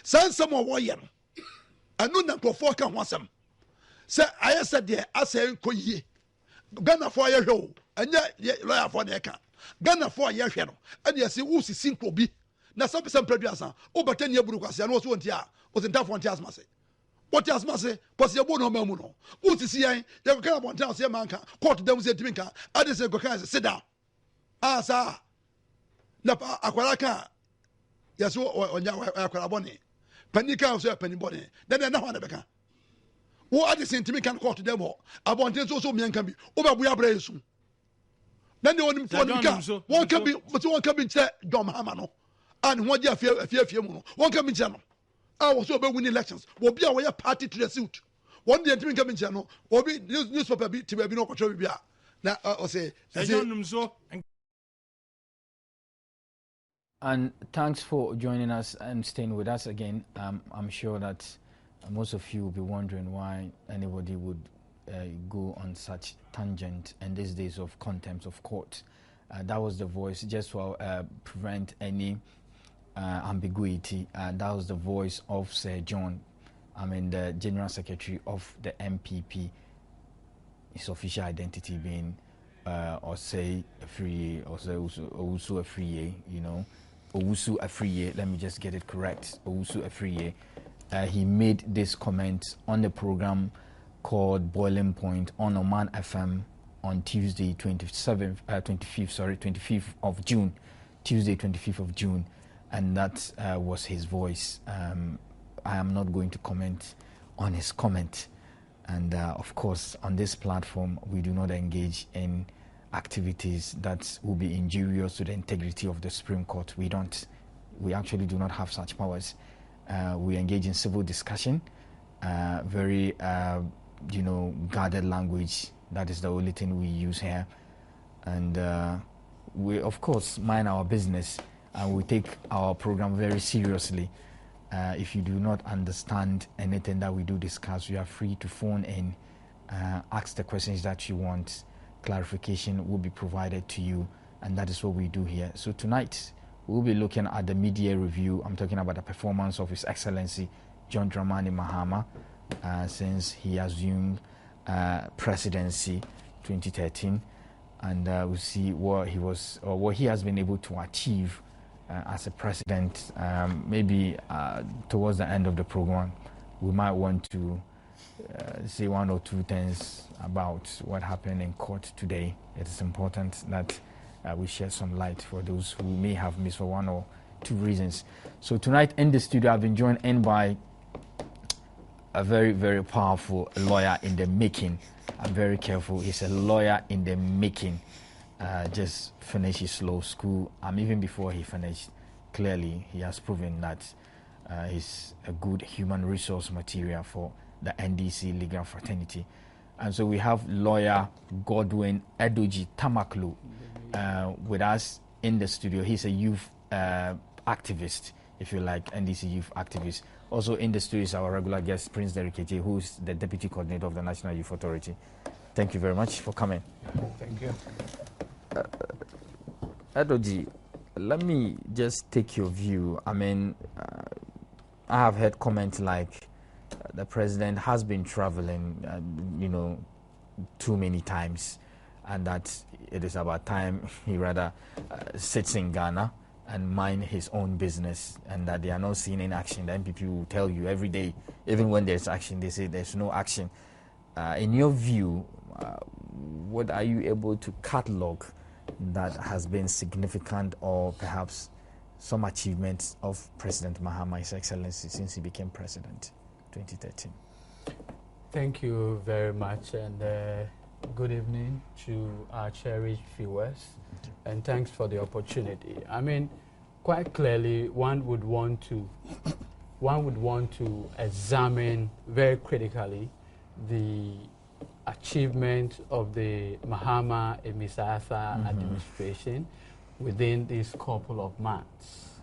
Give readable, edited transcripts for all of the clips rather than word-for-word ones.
Send someone warrior. I know that for can want some. Say I said there, I say Koye. Ghana for your show, and yet lawyer for the account. Ghana for your shadow, and yes, you see sync be. Now some previous over 10 years, and was 1 year, was in tough 1 year's massy. What else must say? Possible no memono. Who to see? You can't want to say manka. Court them say drinker. I just say go sit down. Ah, sir. Napa aquaraka. Yes, on your aquaraboni. Panica or penny body. Then I know one beca. What are the sentiment can court them all? I want this also me can be over we are brave soon. Then the one for one can be, but one can be said John Mahama. And one year fear one can be channel. I was over winning elections. Will be our party to the suit. One day, coming channel, will be newspaper to be no control. Now, I'll say, and thanks for joining us and staying with us again. I'm sure that most of you will be wondering why anybody would go on such tangent in these days of contempt of court. That was the voice, just to prevent any ambiguity. That was the voice of Sir John, the General Secretary of the MPP, his official identity being Osei Afriye, Owusu Afriye, Owusu Afriye, let me just get it correct, Owusu Afriye. He made this comment on the program called Boiling Point on Oman FM on Tuesday, 25th of June, Tuesday, 25th of June. And that was his voice. I am not going to comment on his comment. And of course, on this platform, we do not engage in activities that will be injurious to the integrity of the Supreme Court. We actually do not have such powers. We engage in civil discussion, very, guarded language. That is the only thing we use here. And we, of course, mind our business. And we take our program very seriously. If you do not understand anything that we do discuss, you are free to phone in, ask the questions that you want. Clarification will be provided to you, and that is what we do here. So tonight, we'll be looking at the mid-year review. I'm talking about the performance of His Excellency John Dramani Mahama since he assumed presidency 2013, and we'll see what he has been able to achieve as a president. Maybe towards the end of the program, we might want to say one or two things about what happened in court today. It is important that we shed some light for those who may have missed for one or two reasons. So tonight in the studio, I've been joined in by a very, very powerful lawyer in the making. I'm very careful. He's a lawyer in the making. Just finished his law school. Even before he finished, clearly he has proven that he's a good human resource material for the NDC legal fraternity. And so we have lawyer Godwin Edoji Tamaklu with us in the studio. He's a youth activist, if you like, NDC youth activist. Also in the studio is our regular guest, Prince Derek Eje, who is the Deputy Coordinator of the National Youth Authority. Thank you very much for coming. Thank you. Edoji, let me just take your view. I have heard comments like the president has been traveling, too many times, and that it is about time he rather sits in Ghana and mind his own business, and that they are not seeing any action. The MPP will tell you every day, even when there's action, they say there's no action. In your view, what are you able to catalog that has been significant, or perhaps some achievements of President Mahama, His Excellency, since he became president 2013? Thank you very much, and good evening to our cherished viewers, and thanks for the opportunity. Quite clearly, one would want to examine very critically the achievement of the Mahama and Mr. Arthur administration within these couple of months.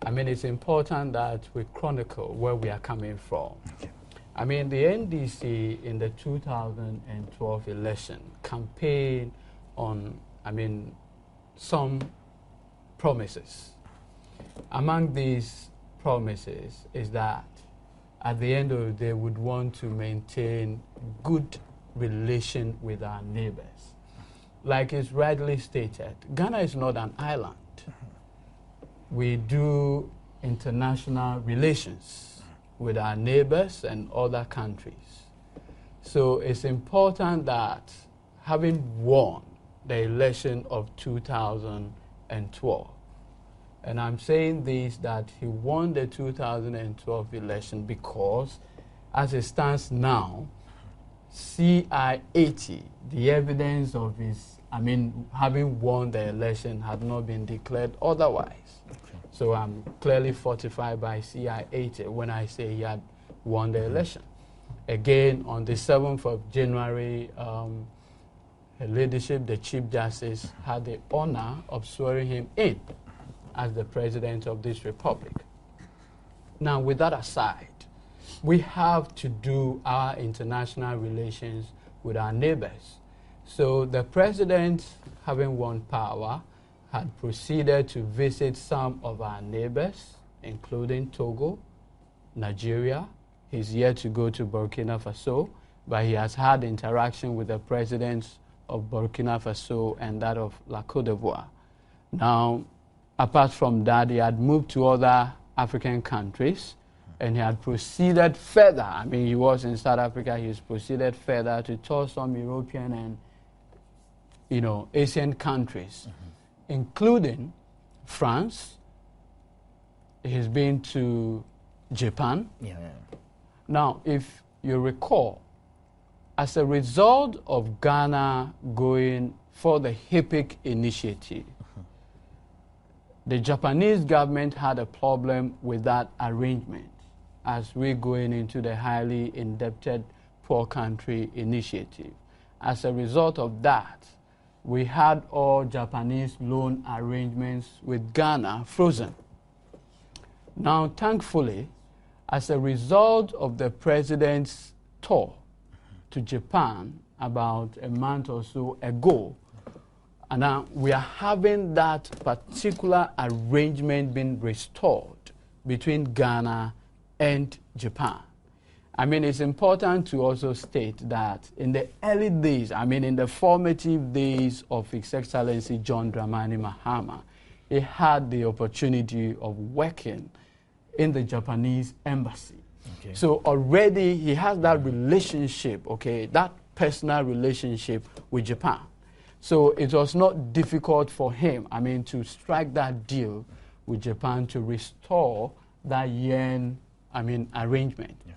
It's important that we chronicle where we are coming from. Okay. The NDC in the 2012 election campaigned on, some promises. Among these promises is that at the end of the day, would want to maintain good relation with our neighbors. Like it's rightly stated, Ghana is not an island. We do international relations with our neighbors and other countries. So it's important that having won the election of 2012, and I'm saying this, that he won the 2012 election because as it stands now, CI-80, the evidence of his, having won the election had not been declared otherwise. Okay. So I'm clearly fortified by CI-80 when I say he had won the election. Again, on the 7th of January, her leadership, the Chief Justice, had the honor of swearing him in as the President of this Republic. Now, with that aside, we have to do our international relations with our neighbors. So the President, having won power, had proceeded to visit some of our neighbors, including Togo, Nigeria. He's yet to go to Burkina Faso, but he has had interaction with the presidents of Burkina Faso and that of La Côte d'Ivoire. Now, apart from that, he had moved to other African countries, and he had proceeded further. He was in South Africa. He's proceeded further to tour some European and, Asian countries, including France. He's been to Japan. Yeah. Now, if you recall, as a result of Ghana going for the HIPIC initiative, the Japanese government had a problem with that arrangement as we're going into the highly indebted poor country initiative. As a result of that, we had all Japanese loan arrangements with Ghana frozen. Now, thankfully, as a result of the president's tour to Japan about a month or so ago, and now we are having that particular arrangement being restored between Ghana and Japan. It's important to also state that in the early days, in the formative days of His Excellency John Dramani Mahama, he had the opportunity of working in the Japanese embassy. Okay. So already he has that relationship, that personal relationship with Japan. So it was not difficult for him, to strike that deal with Japan to restore that yen, arrangement. Yeah.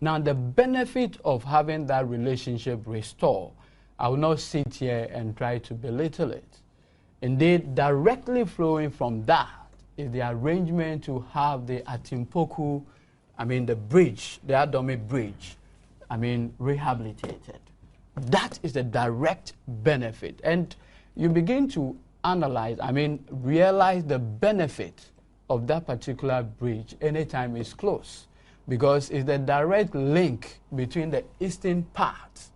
Now, the benefit of having that relationship restored, I will not sit here and try to belittle it. Indeed, directly flowing from that is the arrangement to have the Atimpoku, the bridge, the Adome Bridge, rehabilitated. That is the direct benefit. And you begin to analyze, realize the benefit of that particular bridge anytime it's closed, because it's the direct link between the eastern part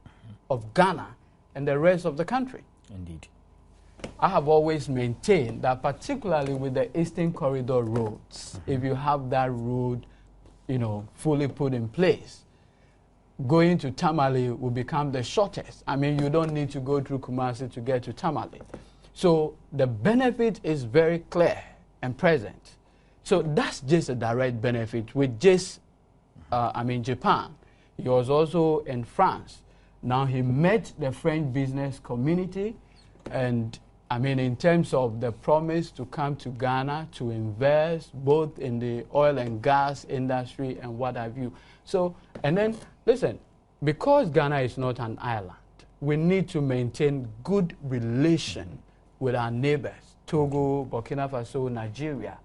of Ghana and the rest of the country. Indeed. I have always maintained that particularly with the Eastern Corridor roads, if you have that road, fully put in place, going to Tamale will become the shortest. You don't need to go through Kumasi to get to Tamale. So the benefit is very clear and present. So that's just a direct benefit with just, Japan. He was also in France. Now he met the French business community, and in terms of the promise to come to Ghana to invest both in the oil and gas industry and what have you. So, and then, listen, because Ghana is not an island, we need to maintain good relation with our neighbors, Togo, Burkina Faso, Nigeria.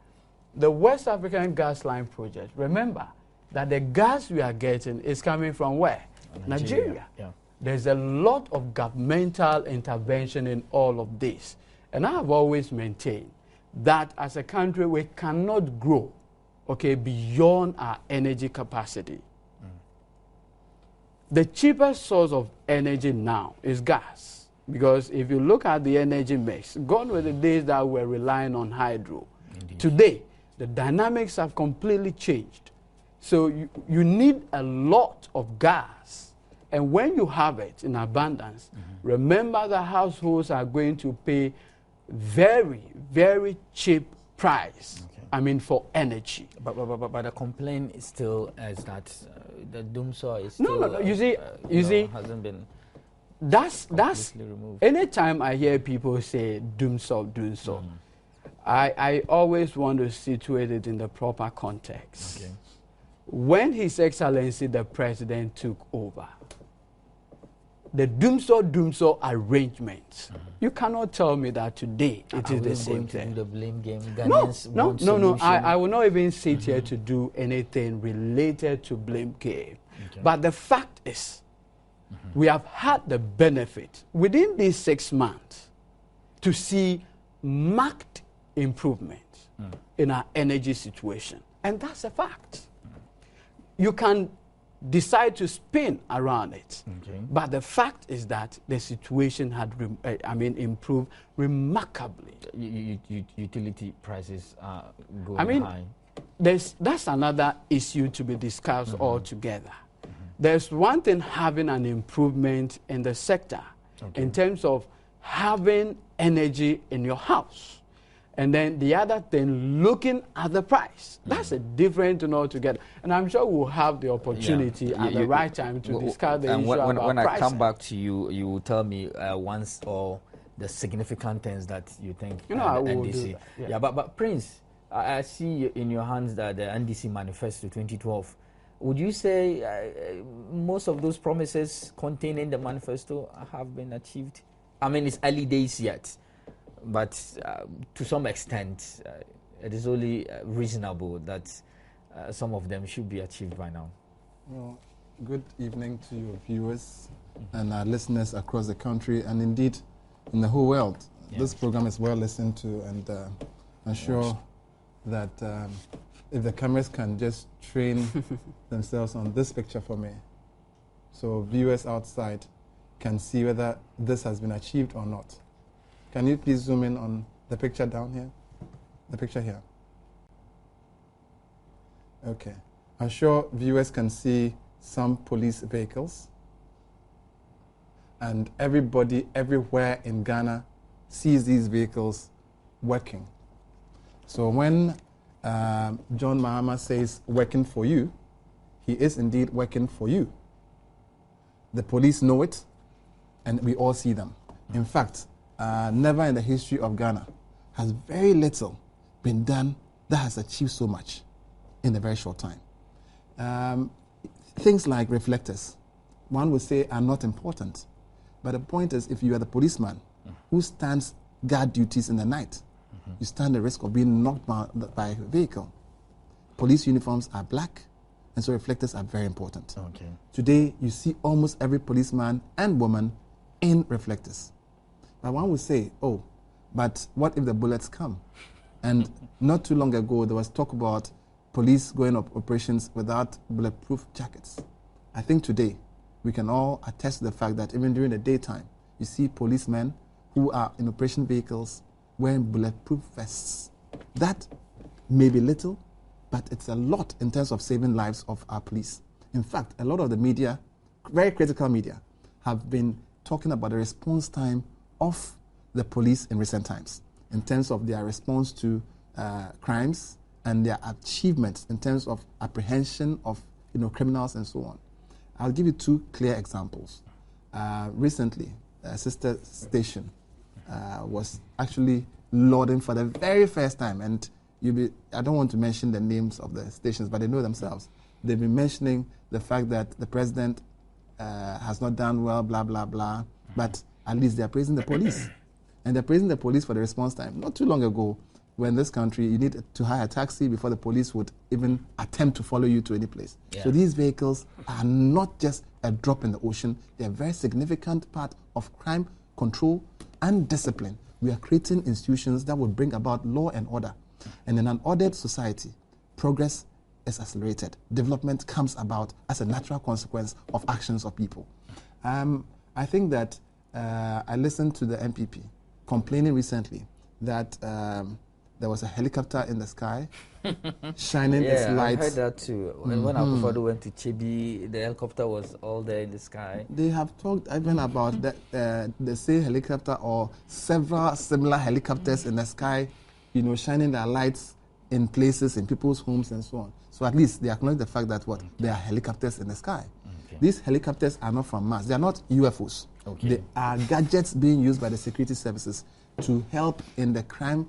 The West African Gas Line project, remember that the gas we are getting is coming from where? Nigeria. Yeah. There's a lot of governmental intervention in all of this. And I have always maintained that as a country, we cannot grow, beyond our energy capacity. The cheapest source of energy now is gas. Because if you look at the energy mix, gone were the days that we're relying on hydro. Indeed. Today, The dynamics have completely changed. So you need a lot of gas. And when you have it in abundance, remember the households are going to pay very, very cheap price. I mean, for energy. But the complaint is still is that the Dumso is still... No. You see, hasn't been... That's removed. Anytime I hear people say Dumso, I always want to situate it in the proper context. Okay. When His Excellency the President took over, the Dumso arrangements, you cannot tell me that today it is the same thing. The blame game. No. I will not even sit here to do anything related to blame game. Okay. But the fact is, we have had the benefit within these 6 months to see marked improvement in our energy situation. And that's a fact. You can decide to spin around it. Okay. But the fact is that the situation had improved remarkably. Utility prices are going high. That's another issue to be discussed altogether. There's one thing having an improvement in the sector in terms of having energy in your house. And then the other thing, looking at the price. That's a different thing altogether. And I'm sure we'll have the opportunity at the right time to discuss the issue about when I pricing. come back to you, you will tell me once or the significant things that you think I will NDC. Do that. But Prince, I see in your hands that the NDC Manifesto 2012. Would you say most of those promises contained in the manifesto have been achieved? I mean, it's early days yet. But to some extent, it is only reasonable that some of them should be achieved by now. Well, good evening to your viewers and our listeners across the country and indeed in the whole world. Yeah. This program is well listened to, and I'm sure that if the cameras can just train themselves on this picture for me, so viewers outside can see whether this has been achieved or not. Can you please zoom in on the picture down here? The picture here. Okay. I'm sure viewers can see some police vehicles. And everybody everywhere in Ghana sees these vehicles working. So when John Mahama says working for you, he is indeed working for you. The police know it, and we all see them. In fact, never in the history of Ghana has very little been done that has achieved so much in a very short time. Things like reflectors, one would say, are not important. But the point is, if you are the policeman who stands guard duties in the night, you stand the risk of being knocked by a vehicle. Police uniforms are black, and so reflectors are very important. Okay. Today, you see almost every policeman and woman in reflectors. But one would say, oh, but what if the bullets come? And not too long ago, there was talk about police going on operations without bulletproof jackets. I think today, we can all attest to the fact that even during the daytime, you see policemen who are in operation vehicles wearing bulletproof vests. That may be little, but it's a lot in terms of saving lives of our police. In fact, a lot of the media, very critical media, have been talking about the response time of the police in recent times in terms of their response to crimes and their achievements in terms of apprehension of criminals and so on. I'll give you two clear examples. Recently, a sister station was actually lauding for the very first time, and I don't want to mention the names of the stations, but they know themselves. They've been mentioning the fact that the president has not done well, blah, blah, blah, but at least they're praising the police. And they're praising the police for the response time. Not too long ago, when in this country you need to hire a taxi before the police would even attempt to follow you to any place. Yeah. So these vehicles are not just a drop in the ocean. They're a very significant part of crime control and discipline. We are creating institutions that will bring about law and order. And in an ordered society, progress is accelerated. Development comes about as a natural consequence of actions of people. I think that I listened to the MPP complaining recently that there was a helicopter in the sky shining its Yeah, I lights. heard that too. When Akufo-Addo went to Chibi, the helicopter was all there in the sky. They have talked even about the same helicopter or several similar helicopters in the sky, shining their lights in places, in people's homes and so on. So at least they acknowledge the fact that there are helicopters in the sky. Okay. These helicopters are not from Mars. They are not UFOs. Okay. They are gadgets being used by the security services to help in the crime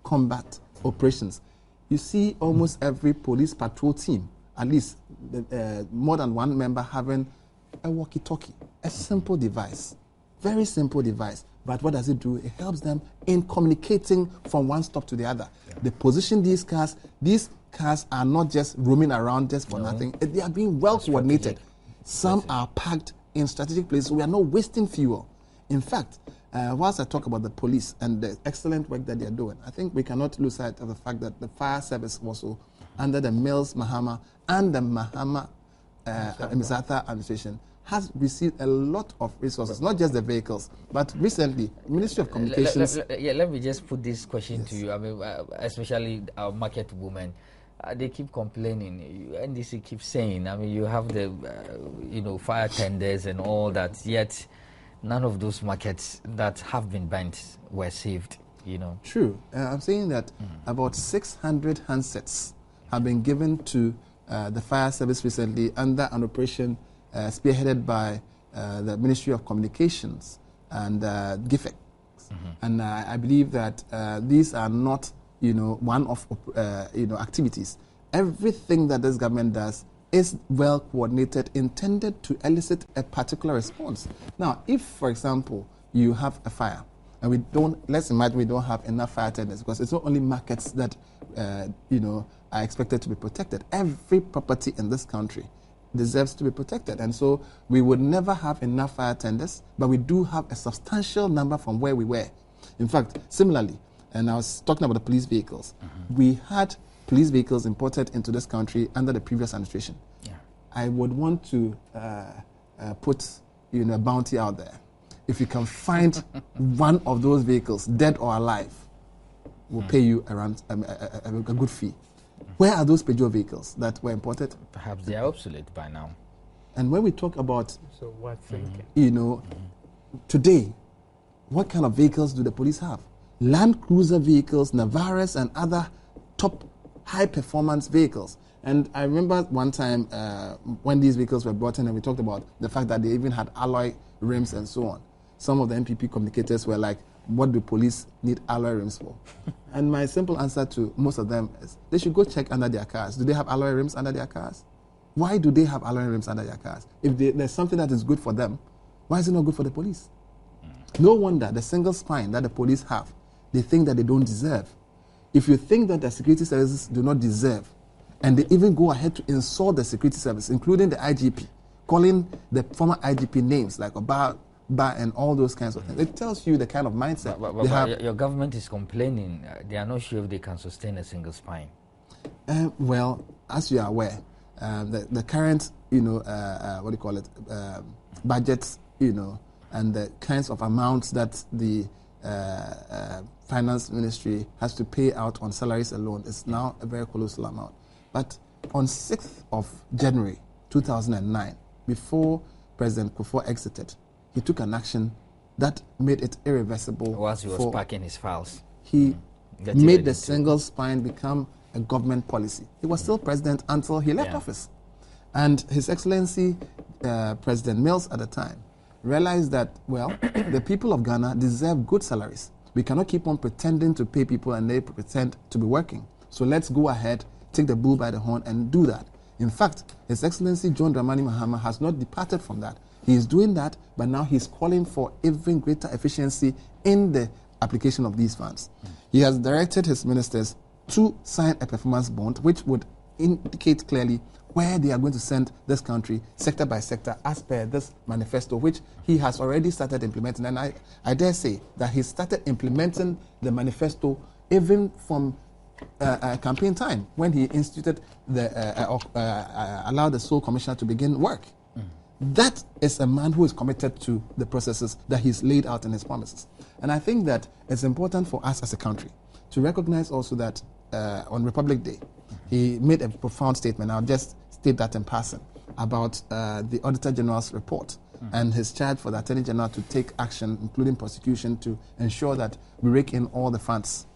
combat operations. You see almost every police patrol team, at least more than one member having a walkie-talkie, a simple device, very simple device. But what does it do? It helps them in communicating from one stop to the other. Yeah. They position these cars. These cars are not just roaming around just for nothing. They are being well coordinated. Some are packed in strategic places. We are not wasting fuel. In fact, whilst I talk about the police and the excellent work that they are doing, I think we cannot lose sight of the fact that the fire service also, under the Mills Mahama and the Mahama Misatha administration, has received a lot of resources, not just the vehicles, but recently, Ministry of Communications... Let me just put this question to you. I mean, especially our market women. They keep complaining. NDC keeps saying, I mean, you have the, fire tenders and all that, yet none of those markets that have been burnt were saved, True. I'm saying that about 600 handsets have been given to the fire service recently under an operation spearheaded by the Ministry of Communications and GIFEX. And I believe that these are not, one-off, activities. Everything that this government does is well coordinated, intended to elicit a particular response. Now, if, for example, you have a fire, and let's imagine we don't have enough fire tenders, because it's not only markets that, are expected to be protected. Every property in this country deserves to be protected. And so we would never have enough fire tenders, but we do have a substantial number from where we were. In fact, similarly, and I was talking about the police vehicles, we had police vehicles imported into this country under the previous administration. Yeah. I would want to put a bounty out there. If you can find one of those vehicles, dead or alive, we'll pay you around a good fee. Where are those Peugeot vehicles that were imported? Perhaps they are obsolete by now. And when we talk about, so what thinking? Today, what kind of vehicles do the police have? Land Cruiser vehicles, Navaras, and other top high-performance vehicles. And I remember one time when these vehicles were brought in and we talked about the fact that they even had alloy rims and so on. Some of the MPP communicators were like, what do police need alloy rims for? And my simple answer to most of them is, they should go check under their cars. Do they have alloy rims under their cars? Why do they have alloy rims under their cars? If there's something that is good for them, why is it not good for the police? No wonder the single spine that the police have, they think that they don't deserve. If you think that the security services do not deserve, and they even go ahead to insult the security service, including the IGP, calling the former IGP names like Oba and all those kinds of things, it tells you the kind of mindset they have. Your government is complaining. They are not sure if they can sustain a single spine. Well, as you are aware, the current, budgets, and the kinds of amounts that the finance ministry has to pay out on salaries alone is now a very colossal amount. But on 6th of January 2009, before President Kufuor exited, he took an action that made it irreversible. Whilst he was packing his files. He made the single spine become a government policy. He was still president until he left office. And His Excellency President Mills at the time realized that, the people of Ghana deserve good salaries. We cannot keep on pretending to pay people and they pretend to be working. So let's go ahead, take the bull by the horn and do that. In fact, His Excellency John Dramani Mahama has not departed from that. He is doing that, but now he's calling for even greater efficiency in the application of these funds. He has directed his ministers to sign a performance bond, which would indicate clearly where they are going to send this country sector by sector as per this manifesto, which he has already started implementing. And I dare say that he started implementing the manifesto even from campaign time when he instituted allowed the sole commissioner to begin work. That is a man who is committed to the processes that he's laid out in his promises. And I think that it's important for us as a country to recognize also that on Republic Day, he made a profound statement. I'll just state that in passing about the Auditor General's report and his charge for the Attorney General to take action, including prosecution, to ensure that we rake in all the funds.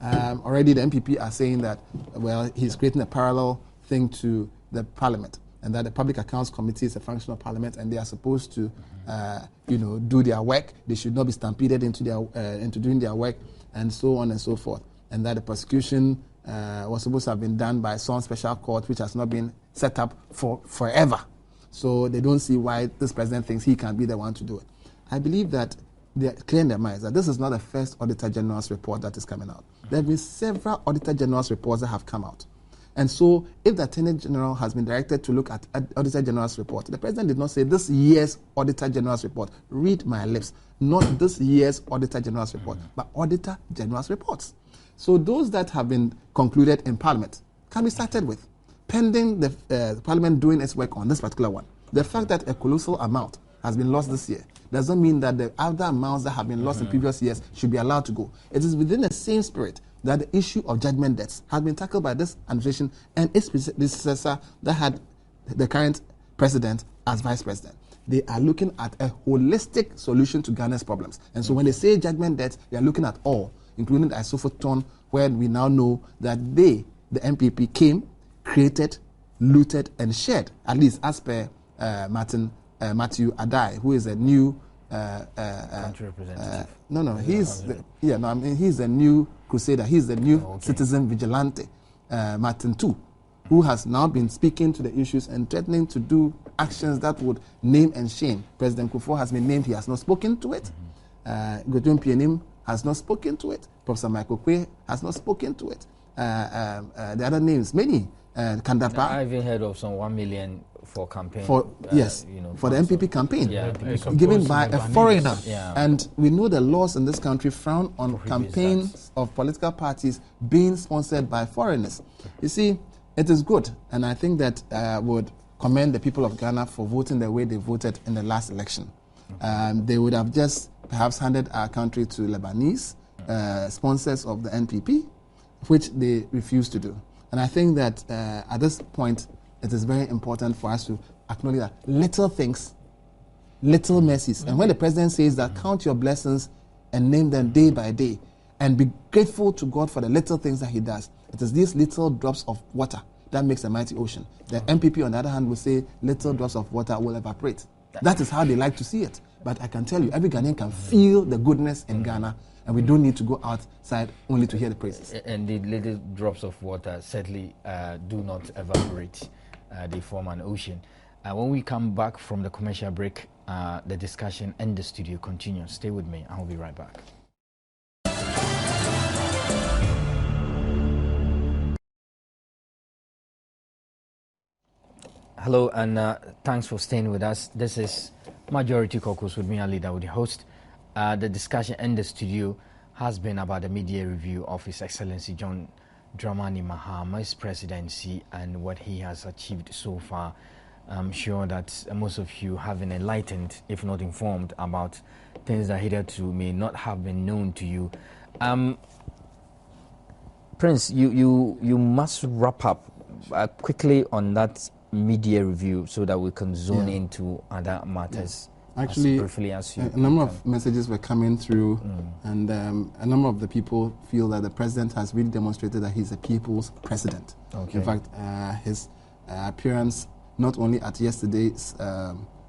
Already the MPP are saying that, well, he's creating a parallel thing to the Parliament, and that the Public Accounts Committee is a function of Parliament, and they are supposed to, do their work. They should not be stampeded into doing their work, and so on and so forth. And that the prosecution was supposed to have been done by some special court, which has not been set up for forever. So they don't see why this president thinks he can be the one to do it. I believe that they are clear in their minds that this is not the first Auditor General's report that is coming out. There have been several Auditor General's reports that have come out. And so if the Attorney General has been directed to look at Auditor General's report, the President did not say this year's Auditor General's report. Read my lips. Not this year's Auditor General's report, but Auditor General's reports. So those that have been concluded in Parliament can be started with, pending the Parliament doing its work on this particular one. The fact that a colossal amount has been lost this year doesn't mean that the other amounts that have been lost in previous years should be allowed to go. It is within the same spirit that the issue of judgment debts has been tackled by this administration and its predecessor that had the current president as vice president. They are looking at a holistic solution to Ghana's problems. And so when they say judgment debts, they are looking at all, including the Isophoton, where we now know that they, the MPP, came, created, looted, and shared, at least as per Matthew Adai, who is a new country representative. He's the new crusader. He's the new citizen vigilante, Martin too, who has now been speaking to the issues and threatening to do actions that would name and shame. President Kufuor has been named. He has not spoken to it. Godwin Pienim has not spoken to it. Professor Michael Kwe has not spoken to it. The other names, many. Kandapa. I even heard of some 1 million for campaign. For the MPP campaign, given by a foreigner. Yeah. And we know the laws in this country frown on campaigns of political parties being sponsored by foreigners. You see, it is good, and I think that would commend the people of Ghana for voting the way they voted in the last election. They would have just perhaps handed our country to Lebanese sponsors of the NPP, which they refused to do. And I think that at this point, it is very important for us to acknowledge that little things, little mercies. And when the president says that, count your blessings and name them day by day, and be grateful to God for the little things that he does. It is these little drops of water that makes a mighty ocean. The MPP, on the other hand, will say little drops of water will evaporate. That is how they like to see it. But I can tell you, every Ghanaian can feel the goodness in Ghana, and we don't need to go outside only to hear the praises. And the little drops of water certainly do not evaporate. They form an ocean. When we come back from the commercial break, the discussion in the studio continues. Stay with me. I'll be right back. Hello, and thanks for staying with us. This is Majority Caucus with me, Ali Dawood, the host. The discussion in the studio has been about the media review of His Excellency John Dramani Mahama's presidency and what he has achieved so far. I'm sure that most of you have been enlightened, if not informed, about things that hitherto may not have been known to you. Prince, you must wrap up quickly on that media review so that we can zone into other matters. Actually, a number of messages were coming through, and a number of the people feel that the president has really demonstrated that he's a people's president. In fact, his appearance not only at yesterday's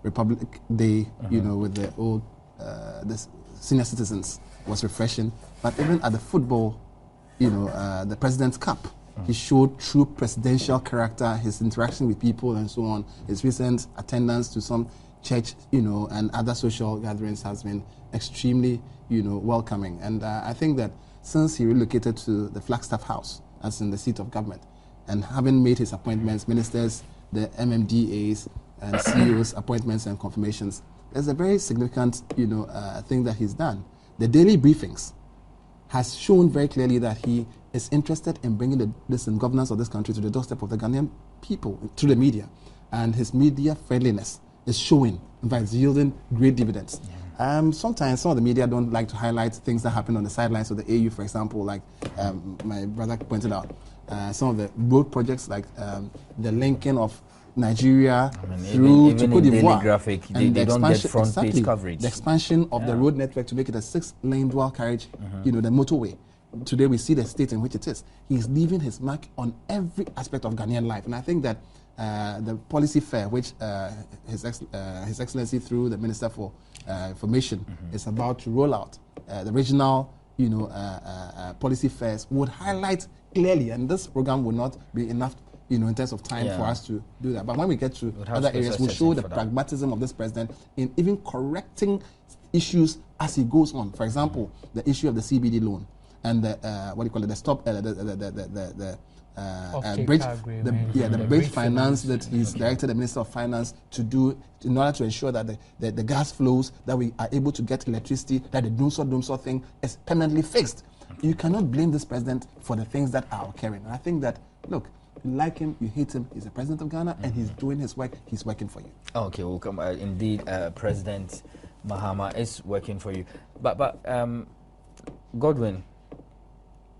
Republic Day, with the old the senior citizens was refreshing, but even at the football, the President's Cup, he showed true presidential character, his interaction with people and so on. His recent attendance to some church, and other social gatherings has been extremely, welcoming. And I think that since he relocated to the Flagstaff House, as in the seat of government, and having made his appointments, ministers, the MMDAs, and CEOs appointments and confirmations, there's a very significant, thing that he's done. The daily briefings has shown very clearly that he is interested in bringing this governance of this country to the doorstep of the Ghanaian people through the media. And his media friendliness is showing, in fact, it's yielding great dividends. Sometimes some of the media don't like to highlight things that happen on the sidelines of the AU, for example, like my brother pointed out. Some of the road projects, like the linking of Nigeria through to Cote d'Ivoire. Graphic, they don't get front page coverage. The expansion of the road network to make it a 6-lane dual carriage, the motorway. Today we see the state in which it is. He's leaving his mark on every aspect of Ghanaian life. And I think that the policy fair, which His Excellency through the Minister for Information is about to roll out, the regional policy fairs would highlight clearly, and this program will not be enough in terms of time for us to do that. But when we get to other areas, we'll show the pragmatism of this president in even correcting issues as he goes on. For example, the issue of the CBD loan and the bridge finance that he's directed the Minister of Finance to do in order to ensure that the gas flows, that we are able to get electricity, that the Dumso thing is permanently fixed. You cannot blame this president for the things that are occurring. And I think that, look, you like him, you hate him, he's the president of Ghana and he's doing his work, he's working for you. Okay, welcome. Indeed, President Mahama is working for you. But Godwin,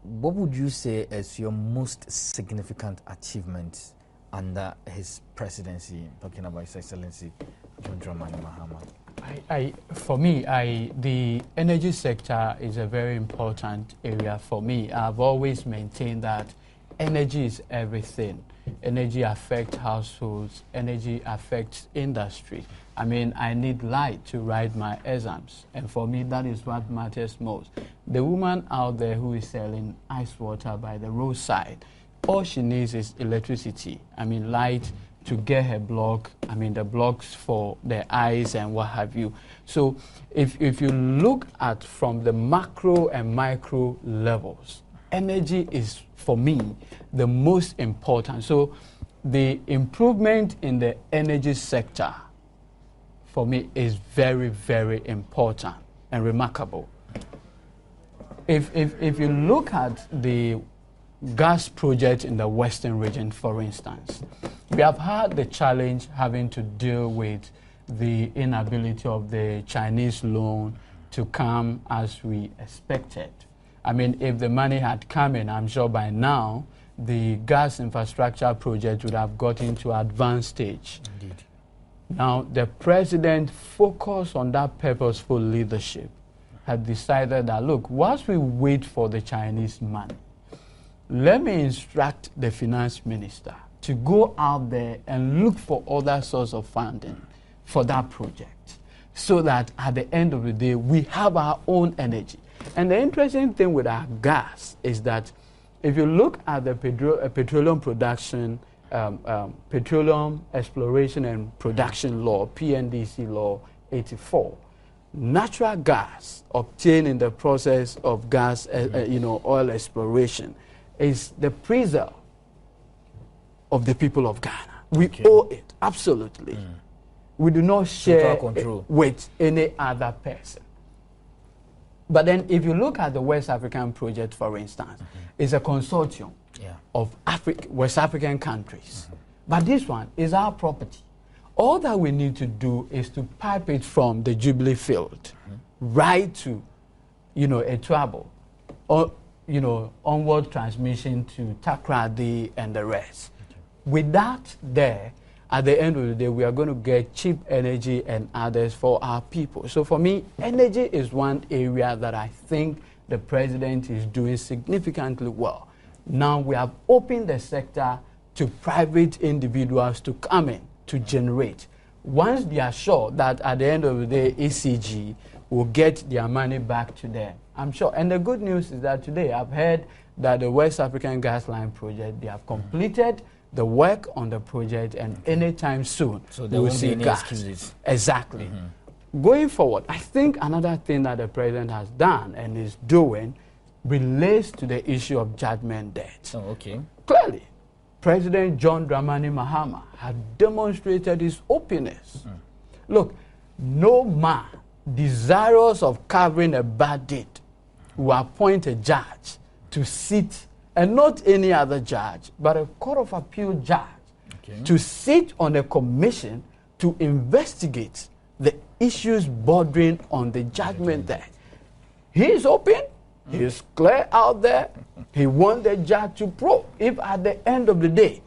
what would you say is your most significant achievement under his presidency, talking about His Excellency John Dramani Mahama? For me, the energy sector is a very important area for me. I've always maintained that energy is everything. Energy affects households, energy affects industry. I mean, I need light to write my exams, and for me, that is what matters most. The woman out there who is selling ice water by the roadside, all she needs is electricity. I mean, light to get her block, I mean, the blocks for the eyes and what have you. So if you look at from the macro and micro levels, energy is, for me, the most important. So the improvement in the energy sector, for me, is very, very important and remarkable. If you look at the gas project in the Western region, for instance, we have had the challenge having to deal with the inability of the Chinese loan to come as we expected. I mean, if the money had come in, I'm sure by now the gas infrastructure project would have gotten to advanced stage. Indeed. Now, the president focused on that purposeful leadership, had decided that, look, whilst we wait for the Chinese money, let me instruct the finance minister to go out there and look for other sources of funding for that project, so that at the end of the day, we have our own energy. And the interesting thing with our gas is that if you look at the petroleum production, Petroleum Exploration and Production Law, PNDC Law 84, natural gas obtained in the process of gas, oil exploration, is the preserve of the people of Ghana. We owe it, absolutely. We do not share it with any other person. But then if you look at the West African project, for instance, it's a consortium of West African countries. But this one is our property. All that we need to do is to pipe it from the Jubilee field right to, Etuabo, or, onward transmission to Takrady and the rest. With that there, at the end of the day, we are going to get cheap energy and others for our people. So for me, energy is one area that I think the president is doing significantly well. Now we have opened the sector to private individuals to come in to generate. Once they are sure that at the end of the day, ECG will get their money back to them, I'm sure. And the good news is that today I've heard that the West African Gas Line project, they have completed the work on the project, and anytime soon we'll see gas. Excuses. Exactly. Going forward, I think another thing that the president has done and is doing relates to the issue of judgment debt. Clearly, President John Dramani Mahama had demonstrated his openness. Look, no man desirous of covering a bad deed will appoint a judge to sit, and not any other judge, but a Court of Appeal judge, to sit on a commission to investigate the issues bordering on the judgment there. He is open. He is clear out there. He wants the judge to probe if at the end of the day,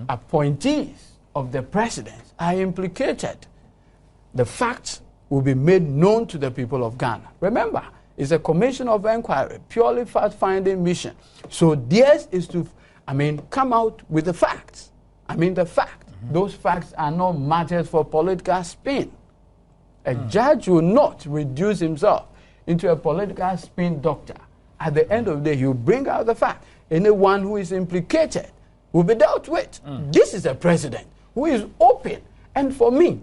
appointees of the president are implicated. The facts will be made known to the people of Ghana. Remember, it's a commission of inquiry, purely fact-finding mission. So theirs is to, come out with the facts. The fact. Those facts are not matters for political spin. A judge will not reduce himself into a political spin doctor. At the end of the day, he will bring out the fact. Anyone who is implicated will be dealt with. This is a president who is open. And for me,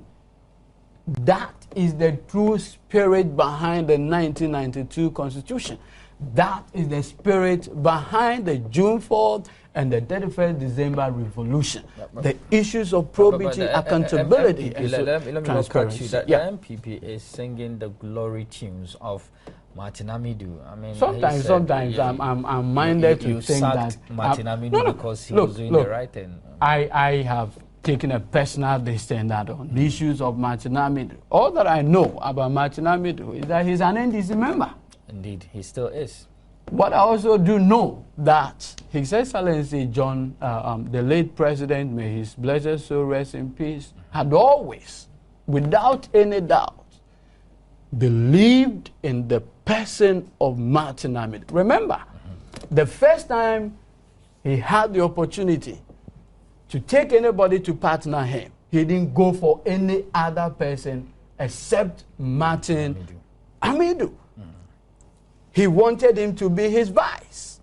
that is the true spirit behind the 1992 Constitution. That is the spirit behind the June 4th and the 31st December revolution. The issues of probity, accountability, and transparency. The MPP is singing the glory tunes of Martin Amidu. Sometimes I'm minded to think that Martin Amidu because he was doing the right thing. I have taken a personal stand on the issues of Martin Amidu. All that I know about Martin Amidu is that he's an NDC member. Indeed, he still is. But I also do know that His Excellency John, the late president, may his blessed soul rest in peace, had always, without any doubt, believed in the person of Martin Amidu. Remember, the first time he had the opportunity to take anybody to partner him, he didn't go for any other person except Martin Amidu. He wanted him to be his vice.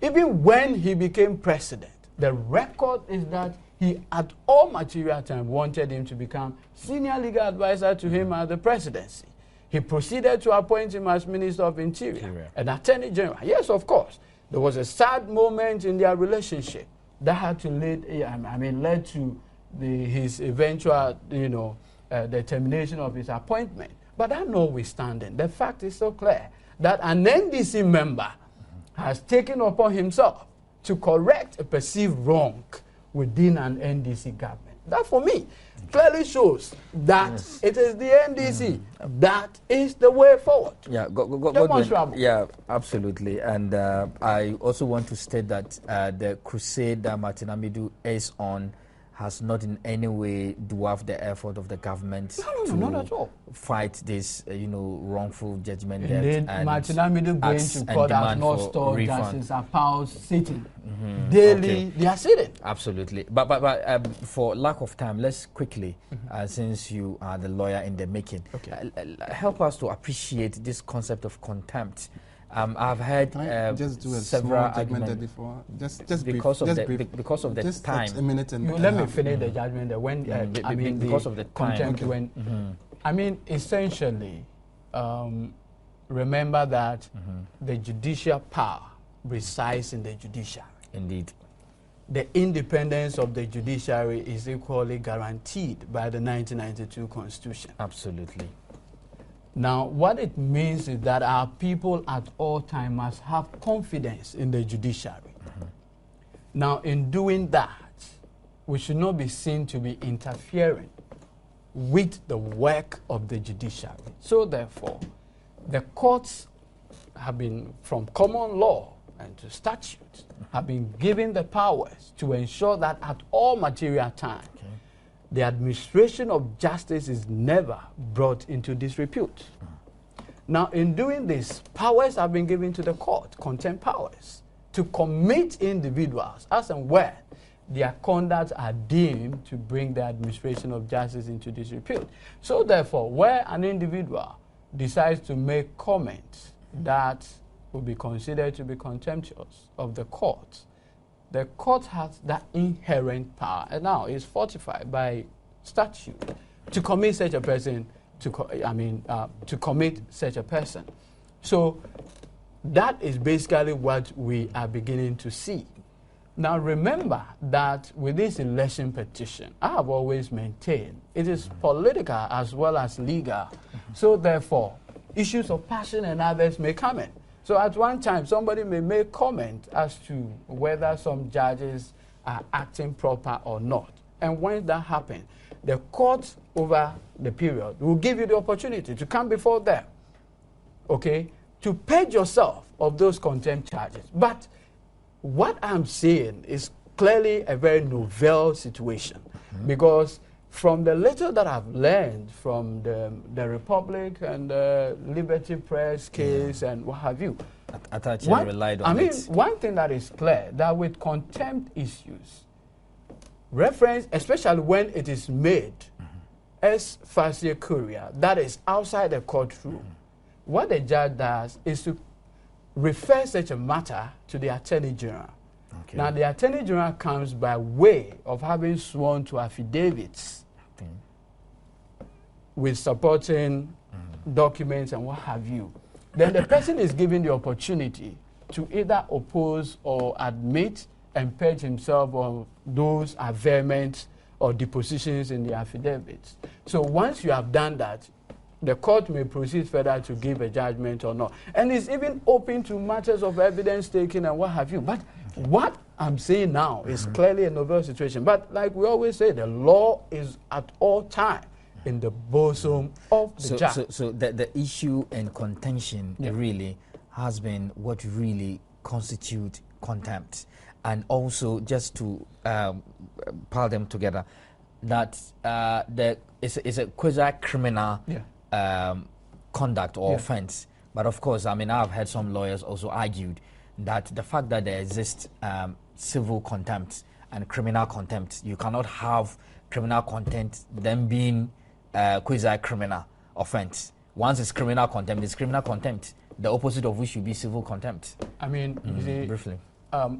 Even when he became president, the record is that he at all material time wanted him to become senior legal advisor to him at the presidency. He proceeded to appoint him as Minister of Interior and Attorney General. Yes, of course. There was a sad moment in their relationship that had to led to his eventual, the termination of his appointment. But that notwithstanding, the fact is so clear that an NDC member has taken upon himself to correct a perceived wrong within an NDC government. That, for me, clearly shows that it is the NDC that is the way forward. Yeah, absolutely. And I also want to state that the crusade that Martin Amidu is on has not in any way dwarfed the effort of the government to not at all. Fight this, wrongful judgment. Indeed, Martin Amidu going to court has not stopped Justice Apau's sitting. Daily, they are sitting. Absolutely. But for lack of time, let's quickly, since you are the lawyer in the making, help us to appreciate this concept of contempt. I've heard just do a several arguments before. Just because of the just time. A minute and let me finish the judgment. When because of the contempt. When essentially, remember that the judicial power resides in the judiciary. Indeed. The independence of the judiciary is equally guaranteed by the 1992 Constitution. Absolutely. Now, what it means is that our people at all times must have confidence in the judiciary. Now, in doing that, we should not be seen to be interfering with the work of the judiciary. So, therefore, the courts have been, from common law and to statutes, have been given the powers to ensure that at all material time, the administration of justice is never brought into disrepute. Now, in doing this, powers have been given to the court, contempt powers, to commit individuals as and when their conduct are deemed to bring the administration of justice into disrepute. So, therefore, where an individual decides to make comments that will be considered to be contemptuous of the court has that inherent power, and now is fortified by statute to commit such a person, to commit such a person. So that is basically what we are beginning to see. Now remember that with this election petition, I have always maintained it is political as well as legal. So therefore, issues of passion and others may come in. So at one time, somebody may make comment as to whether some judges are acting proper or not. And when that happens, the court over the period will give you the opportunity to come before them, okay, to purge yourself of those contempt charges. But what I'm saying is clearly a very novel situation, because from the little that I've learned from the Republic and the Liberty Press case and what have you, relied on it. One thing that is clear, that with contempt issues, reference, especially when it is made as facie curia, that is outside the courtroom, what the judge does is to refer such a matter to the Attorney General. Okay. Now, the Attorney General comes by way of having sworn to affidavits with supporting documents and what have you. Then the person is given the opportunity to either oppose or admit and purge himself of those averments or depositions in the affidavits. So once you have done that, the court may proceed further to give a judgment or not. And it's even open to matters of evidence taking and what have you. But what I'm saying now is clearly a novel situation. But like we always say, the law is at all times in the bosom of the judge. So the issue and contention really has been what really constitute contempt. And also, just to pile them together, that it's a quasi-criminal conduct or offense. But of course, I mean, I've heard some lawyers also argued that the fact that there exists civil contempt and criminal contempt, you cannot have criminal contempt then being quasi-criminal offense. Once it's criminal contempt, it's criminal contempt. The opposite of which should be civil contempt. I mean, you see, briefly.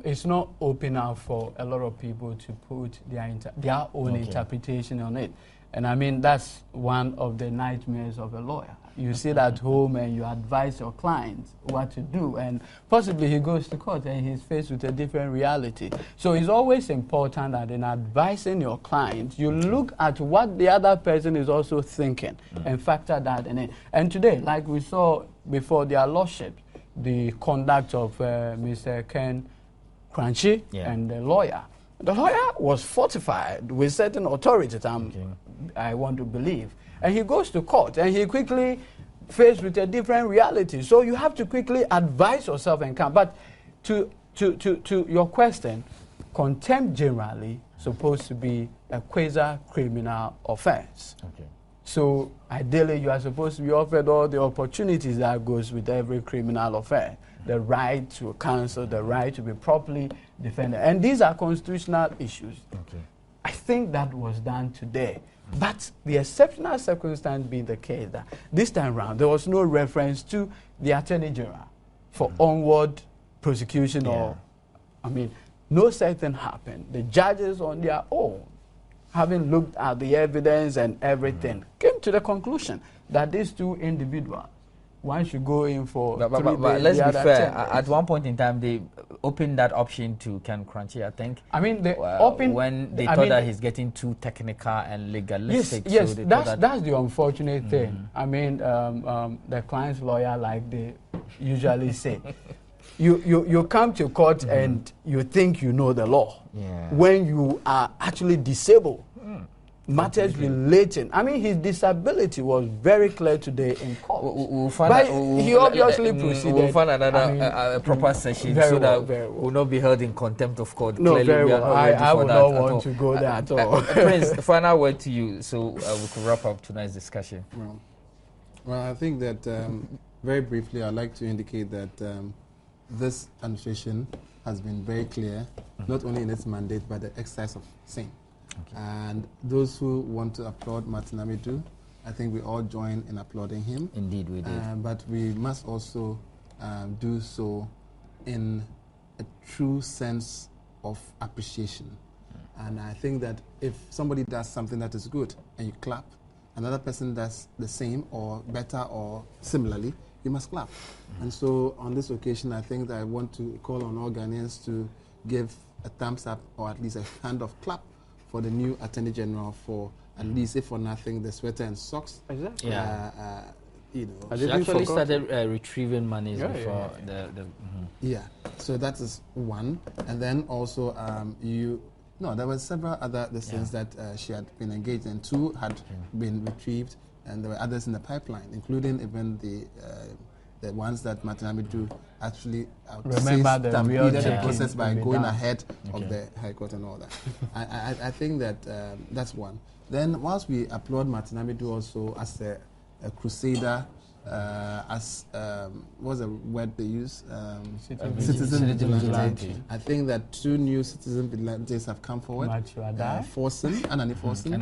It's not open now for a lot of people to put their own interpretation on it. And I mean, that's one of the nightmares of a lawyer. You sit at home and you advise your client what to do, and possibly he goes to court and he's faced with a different reality. So it's always important that in advising your client, you look at what the other person is also thinking and factor that in it. And today, like we saw before, their lordship, the conduct of Mr. Ken Crunchy and the lawyer. The lawyer was fortified with certain authorities, I want to believe. And he goes to court and he quickly faced with a different reality. So you have to quickly advise yourself and come. But to your question, contempt generally supposed to be a quasi-criminal offense. Okay. So ideally you are supposed to be offered all the opportunities that goes with every criminal offense. The right to counsel, the right to be properly defended. And these are constitutional issues. Okay. I think that was done today. But the exceptional circumstance being the case that this time round there was no reference to the Attorney General for onward prosecution or, I mean, no certain happened. The judges on their own, having looked at the evidence and everything, came to the conclusion that these two individuals, one should go in for but let's be fair. At one point in time, they opened that option to Ken Crunchy, I think. I mean, they opened when they thought that he's getting too technical and legalistic. Yes, so that's the unfortunate thing. I mean, the client's lawyer, like they usually say, you come to court and you think you know the law when you are actually disabled. Matters relating. I mean, his disability was very clear today in court. He obviously proceeded. We'll find another proper session so that will not be held in contempt of court. No, very well. I would not want to go there at all. Prince, final word to you so we can wrap up tonight's discussion. Well, I think that very briefly, I'd like to indicate that this administration has been very clear, not only in its mandate, but the exercise of same. Okay. And those who want to applaud Martin Amidu, I think we all join in applauding him. Indeed, we did. But we must also do so in a true sense of appreciation. And I think that if somebody does something that is good and you clap, another person does the same or better or similarly, you must clap. And so on this occasion, I think that I want to call on all Ghanaians to give a thumbs up or at least a hand of clap for the new Attorney General for at least, if for nothing, the sweater and socks. Exactly. You know, she actually started retrieving money before Yeah, so that is one. And then also No, there were several other things that she had been engaged in. 2 had been retrieved, and there were others in the pipeline, including even the ones that Martin Amidu actually stampeded the process by going ahead of the High Court and all that. I think that that's one. Then, whilst we applaud Martin Amidu also as a crusader, as what's the word they use? Citizen vigilante. I think that 2 new citizen vigilantes have come forward. Matthew Adai, Anani Forsen,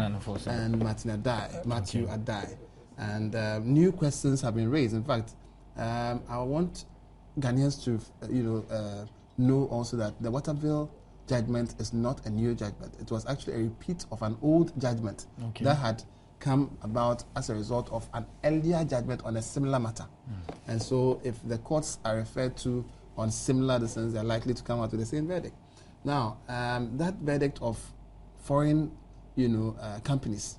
and Matthew Adai. And new questions have been raised. In fact, I want Ghanaians to know also that the Waterville judgment is not a new judgment. It was actually a repeat of an old judgment that had come about as a result of an earlier judgment on a similar matter. And so if the courts are referred to on similar decisions, they're likely to come out with the same verdict. Now, that verdict of foreign companies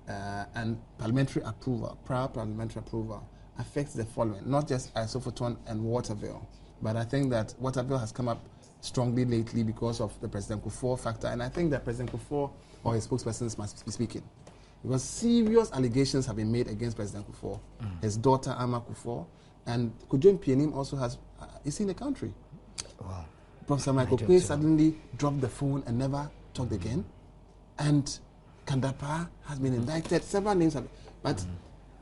and parliamentary approval, prior parliamentary approval, affects the following, not just Isophoton and Waterville, but I think that Waterville has come up strongly lately because of the President Kufuor factor, and I think that President Kufuor or his spokespersons must be speaking. Because serious allegations have been made against President Kufuor, his daughter Ama Kufuor, and Kujo Mpianim also is in the country. Wow. Professor Michael Quay suddenly dropped the phone and never talked again. And Kandapa has been indicted, several names have, but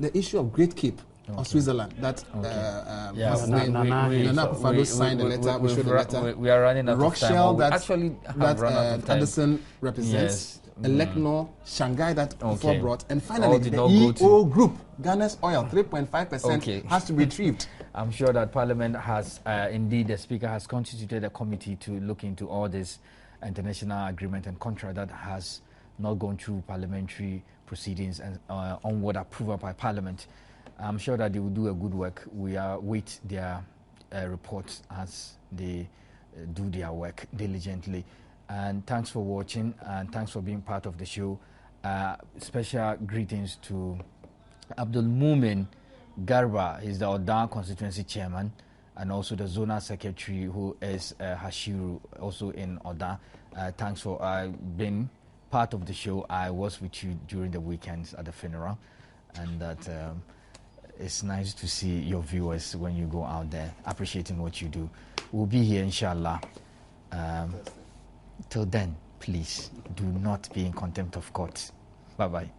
the issue of Great Cape of Switzerland, that Nana Akufo-Addo signed a letter, we showed the letter. We are running out of time. That Anderson represents. Elecnor, Shanghai that Kufuor brought, and finally the EO Group, Ghana's oil, 3.5% has to be retrieved. I'm sure that Parliament has, indeed, the Speaker has constituted a committee to look into all this international agreement and contract that has not gone through parliamentary proceedings and onward approval by Parliament. I'm sure that they will do a good work. We await their reports as they do their work diligently. And thanks for watching, and thanks for being part of the show. Special greetings to Abdul Mumin Garba. He's the Odan constituency chairman, and also the zonal secretary, who is Hashiru, also in Odan. Thanks for being part of the show. I was with you during the weekends at the funeral, and that it's nice to see your viewers when you go out there appreciating what you do. We'll be here, inshallah. Till then, please do not be in contempt of court. Bye-bye.